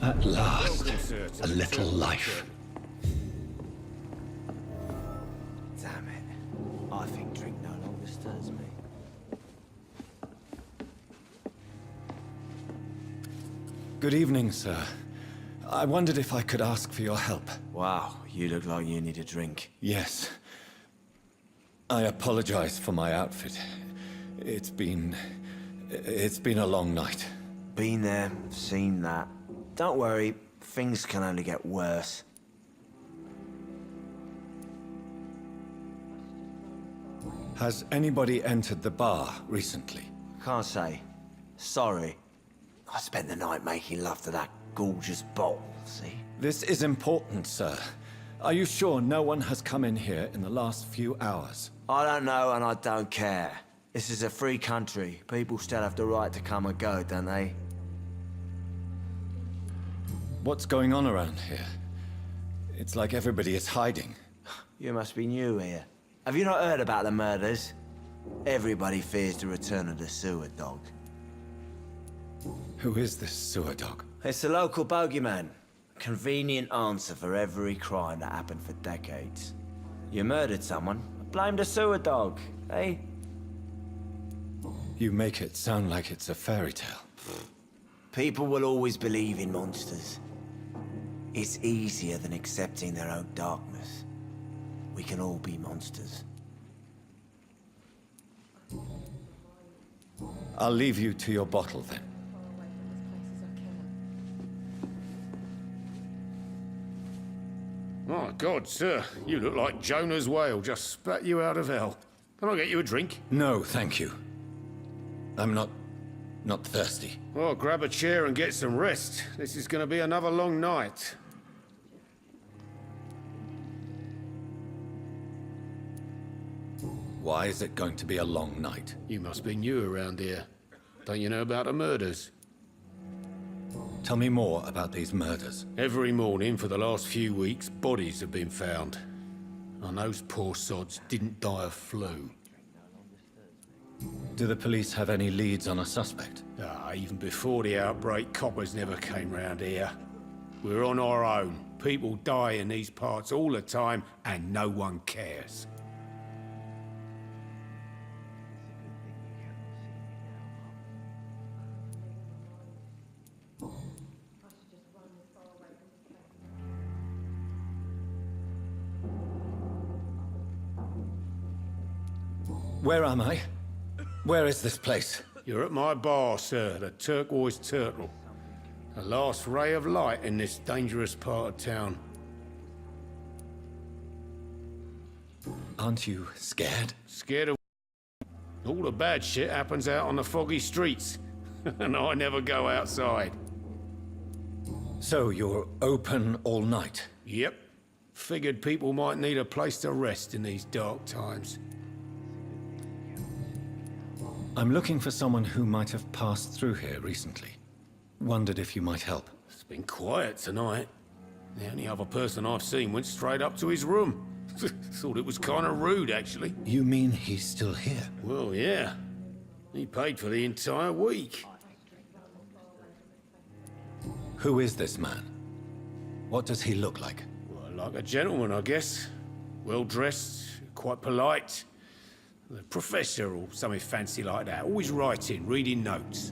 At last, a little life. Damn it. I think drink no longer stirs me. Good evening, sir. I wondered if I could ask for your help. Wow, you look like you need a drink. Yes. I apologize for my outfit. It's been a long night. Been there, seen that. Don't worry, things can only get worse. Has anybody entered the bar recently? Can't say. Sorry. I spent the night making love to that gorgeous bottle, see? This is important, sir. Are you sure no one has come in here in the last few hours? I don't know and I don't care. This is a free country. People still have the right to come and go, don't they? What's going on around here? It's like everybody is hiding. You must be new here. Have you not heard about the murders? Everybody fears the return of the sewer dog. Who is this sewer dog? It's the local bogeyman. Convenient answer for every crime that happened for decades. You murdered someone, blame the sewer dog, eh? You make it sound like it's a fairy tale. People will always believe in monsters. It's easier than accepting their own darkness. We can all be monsters. I'll leave you to your bottle then. My God, sir, you look like Jonah's whale just spat you out of hell. Can I get you a drink? No, thank you. I'm not thirsty. Well, grab a chair and get some rest. This is going to be another long night. Why is it going to be a long night? You must be new around here. Don't you know about the murders? Tell me more about these murders. Every morning for the last few weeks, bodies have been found. And those poor sods didn't die of flu. Do the police have any leads on a suspect? Even before the outbreak, coppers never came round here. We're on our own. People die in these parts all the time, and no one cares. Where am I? Where is this place? You're at my bar, sir, the Turquoise Turtle. The last ray of light in this dangerous part of town. Aren't you scared? Scared of... All the bad shit happens out on the foggy streets. And I never go outside. So you're open all night? Yep. Figured people might need a place to rest in these dark times. I'm looking for someone who might have passed through here recently. Wondered if you might help. It's been quiet tonight. The only other person I've seen went straight up to his room. Thought it was kind of rude, actually. You mean he's still here? Well, yeah. He paid for the entire week. Who is this man? What does he look like? Well, like a gentleman, I guess. Well-dressed, quite polite. A professor or something fancy like that. Always writing, reading notes.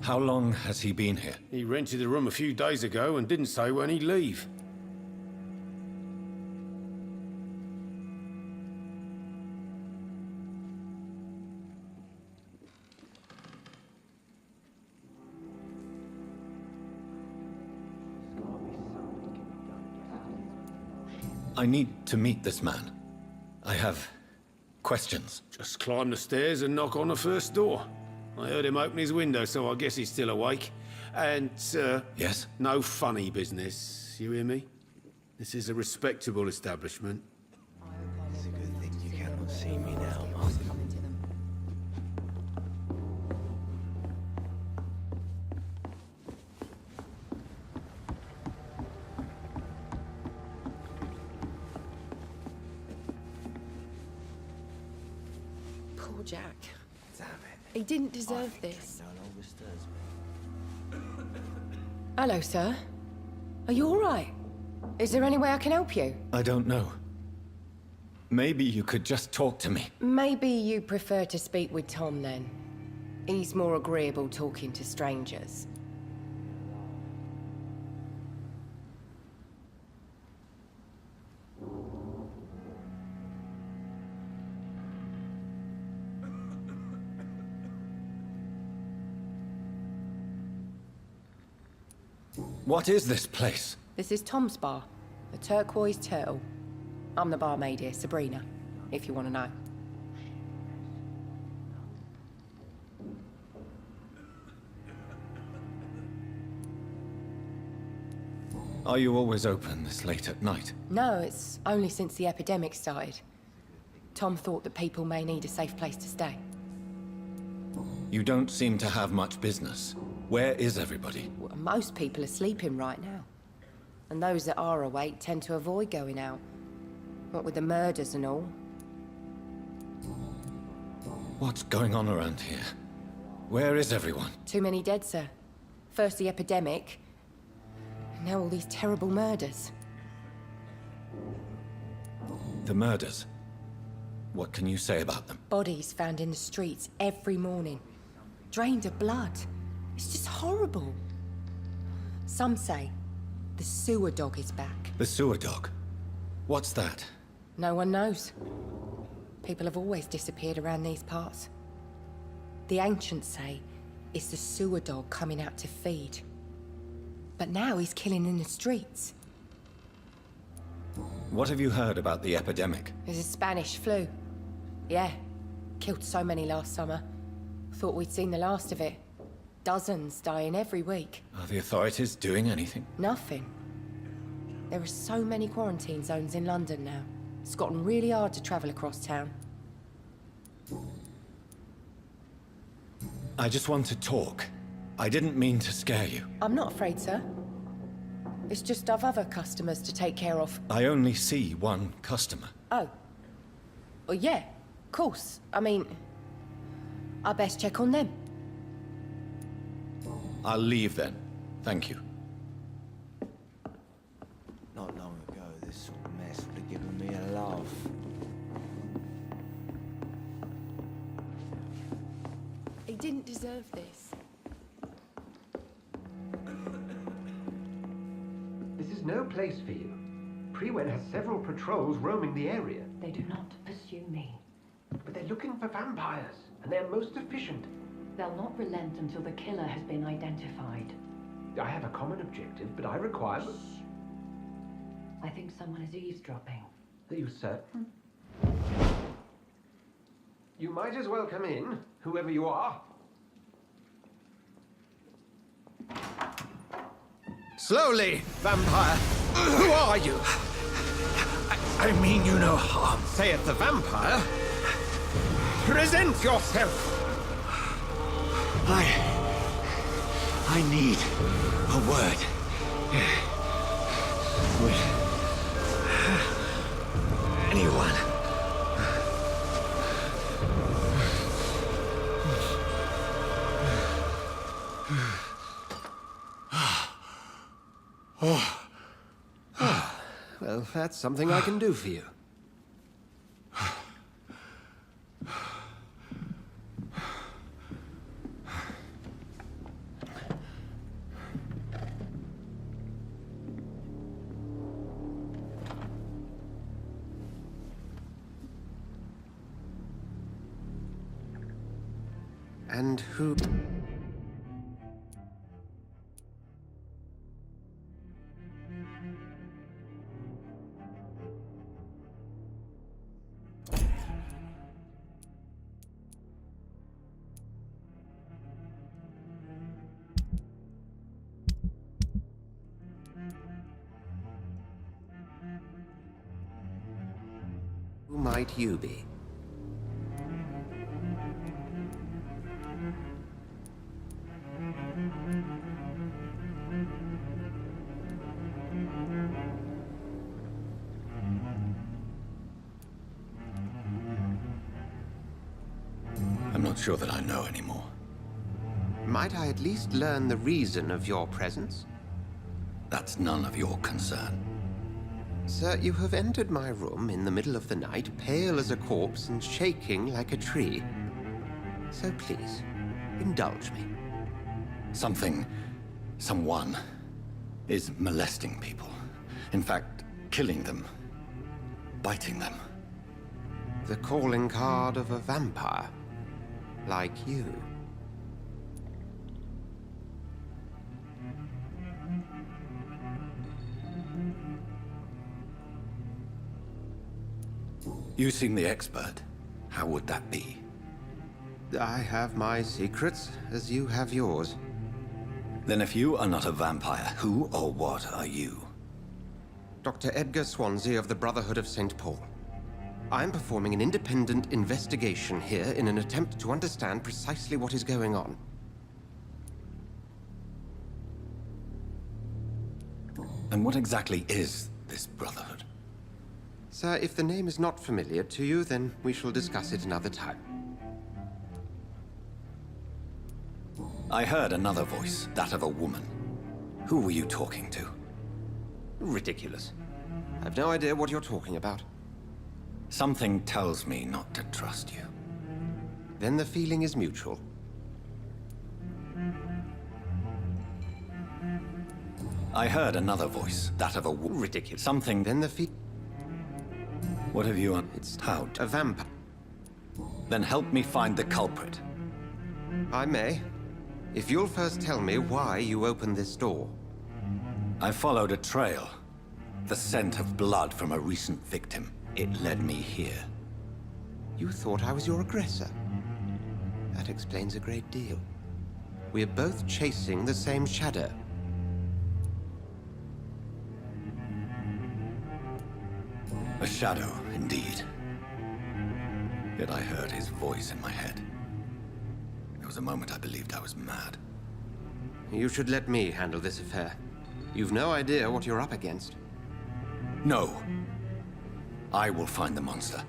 How long has he been here? He rented the room a few days ago and didn't say when he'd leave. I need to meet this man. I have questions. Just climb the stairs and knock on the first door. I heard him open his window, so I guess he's still awake. And, Yes? no funny business. You hear me? This is a respectable establishment. It's a good thing you cannot see me now, Master. Poor Jack. Damn it. He didn't deserve this. No longer stirs me. Hello, sir. Are you all right? Is there any way I can help you? I don't know. Maybe you could just talk to me. Maybe you prefer to speak with Tom, then. He's more agreeable talking to strangers. What is this place? This is Tom's bar, the Turquoise Turtle. I'm the barmaid here, Sabrina, if you want to know. Are you always open this late at night? No, it's only since the epidemic started. Tom thought that people may need a safe place to stay. You don't seem to have much business. Where is everybody? Well, most people are sleeping right now. And those that are awake tend to avoid going out. What with the murders and all. What's going on around here? Where is everyone? Too many dead, sir. First the epidemic, and now all these terrible murders. The murders? What can you say about them? Bodies found in the streets every morning. Drained of blood. It's just horrible. Some say the sewer dog is back. The sewer dog? What's that? No one knows. People have always disappeared around these parts. The ancients say it's the sewer dog coming out to feed. But now he's killing in the streets. What have you heard about the epidemic? There's a Spanish flu. Yeah. Killed so many last summer. Thought we'd seen the last of it. Dozens dying every week. Are the authorities doing anything? Nothing. There are so many quarantine zones in London now. It's gotten really hard to travel across town. I just want to talk. I didn't mean to scare you. I'm not afraid, sir. It's just I've other customers to take care of. I only see one customer. Oh. Well, yeah, of course. I mean, I best check on them. I'll leave then. Thank you. Not long ago, this sort of mess would have given me a laugh. He didn't deserve this. This is no place for you. Prewen has several patrols roaming the area. They do not pursue me. But they're looking for vampires, and they're most efficient. They'll not relent until the killer has been identified. I have a common objective, but I require... I think someone is eavesdropping. Are you certain? You might as well come in, whoever you are. Slowly, vampire. Who are you? I mean you no harm, saith the vampire. Present yourself. I need a word. With anyone. Well, that's something I can do for you. And who... Who might you be? I'm not sure that I know anymore. Might I at least learn the reason of your presence? That's none of your concern. Sir, you have entered my room in the middle of the night, pale as a corpse and shaking like a tree. So please, indulge me. Someone is molesting people. In fact, killing them. Biting them. The calling card of a vampire. Like you. You seem the expert. How would that be? I have my secrets, as you have yours. Then if you are not a vampire, who or what are you? Dr. Edgar Swansea of the Brotherhood of St. Paul. I'm performing an independent investigation here in an attempt to understand precisely what is going on. And what exactly is this Brotherhood? Sir, if the name is not familiar to you, then we shall discuss it another time. I heard another voice, that of a woman. Who were you talking to? Ridiculous. I've no idea what you're talking about. Something tells me not to trust you. Then the feeling is mutual. I heard another voice, that of a Ridiculous. Something. Then the What have you on? It's how? a vampire. Then help me find the culprit. I may. If you'll first tell me why you opened this door. I followed a trail. The scent of blood from a recent victim. It led me here. You thought I was your aggressor. That explains a great deal. We're both chasing the same shadow. A shadow, indeed. Yet I heard his voice in my head. There was a moment I believed I was mad. You should let me handle this affair. You've no idea what you're up against. No. I will find the monster.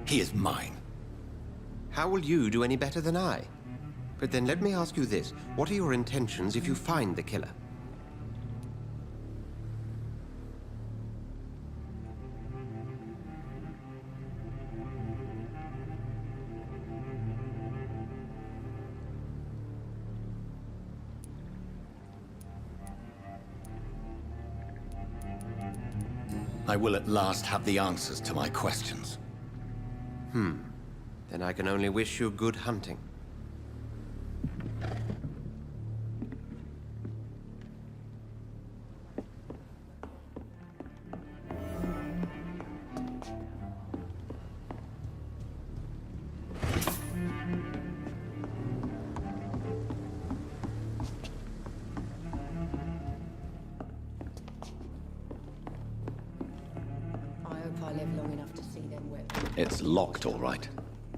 He is mine. How will you do any better than I? But then let me ask you this. What are your intentions if you find the killer? I will at last have the answers to my questions. Then I can only wish you good hunting. I hope I live long enough to see them whip. It's locked, all right.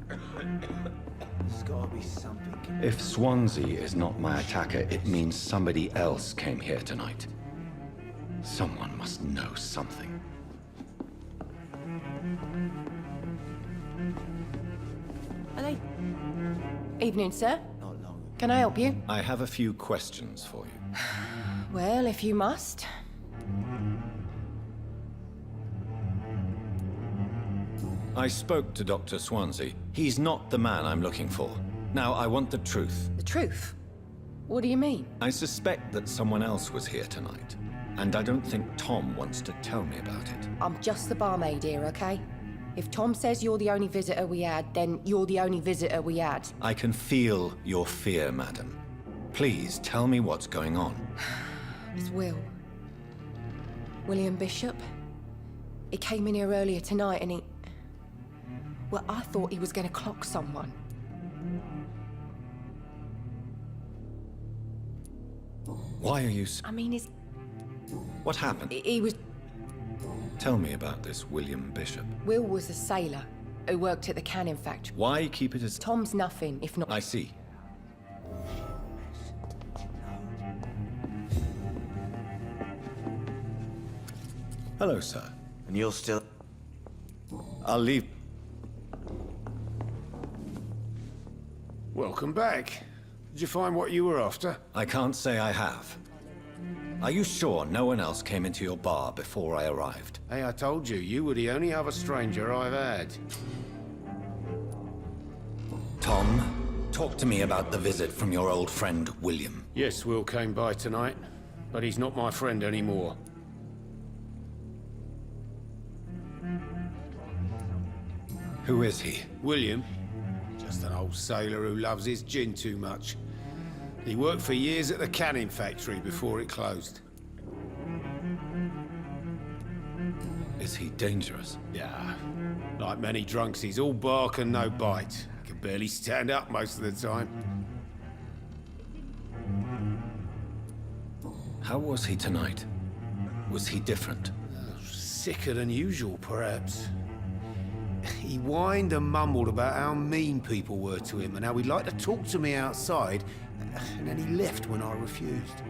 There's gotta be something. If Swansea is not my attacker, it means somebody else came here tonight. Someone must know something. Are they... Evening, sir. Not long. Can I help you? I have a few questions for you. Well, if you must. I spoke to Dr. Swansea. He's not the man I'm looking for. Now, I want the truth. The truth? What do you mean? I suspect that someone else was here tonight. And I don't think Tom wants to tell me about it. I'm just the barmaid here, okay? If Tom says you're the only visitor we had, then you're the only visitor we had. I can feel your fear, madam. Please, tell me what's going on. It's Will. William Bishop. He came in here earlier tonight and he... Well, I thought he was going to clock someone. Why are you... I mean, What happened? he was... Tell me about this William Bishop. Will was a sailor who worked at the canning factory. Why keep it as... Tom's nothing, if not... I see. Hello, sir. And you're still... I'll leave... Welcome back. Did you find what you were after? I can't say I have. Are you sure no one else came into your bar before I arrived? Hey, I told you, you were the only other stranger I've had. Tom, talk to me about the visit from your old friend, William. Yes, Will came by tonight, but he's not my friend anymore. Who is he? William? Just an old sailor who loves his gin too much. He worked for years at the canning factory before it closed. Is he dangerous? Yeah, like many drunks, he's all bark and no bite. He can barely stand up most of the time. How was he tonight? Was he different? Sicker than usual, perhaps. He whined and mumbled about how mean people were to him and how he'd like to talk to me outside, and then he left when I refused.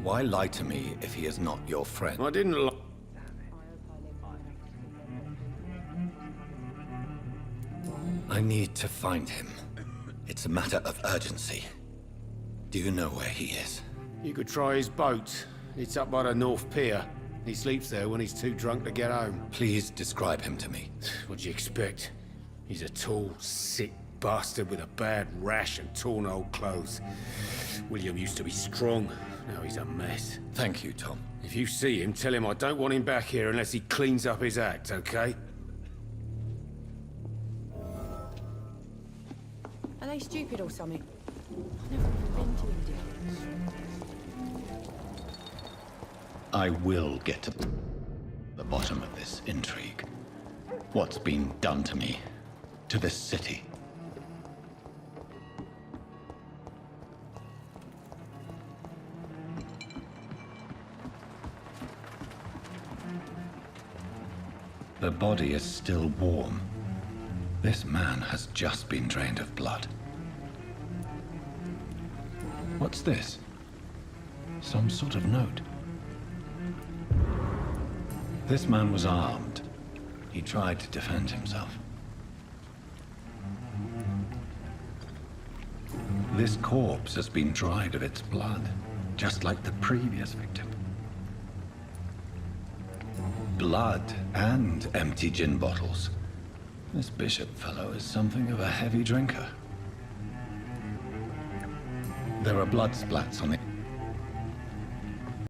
Why lie to me if he is not your friend? I didn't lie. I need to find him. It's a matter of urgency. Do you know where he is? You could try his boat. It's up by the North Pier. He sleeps there when he's too drunk to get home. Please describe him to me. What'd you expect? He's a tall, sick bastard with a bad rash and torn old clothes. William used to be strong. Now he's a mess. Thank you, Tom. If you see him, tell him I don't want him back here unless he cleans up his act, okay? Are they stupid or something? I've never even been to India. I will get to the bottom of this intrigue. What's been done to me, to this city. The body is still warm. This man has just been drained of blood. What's this? Some sort of note. This man was armed. He tried to defend himself. This corpse has been dried of its blood, just like the previous victim. Blood and empty gin bottles. This bishop fellow is something of a heavy drinker. There are blood splats on the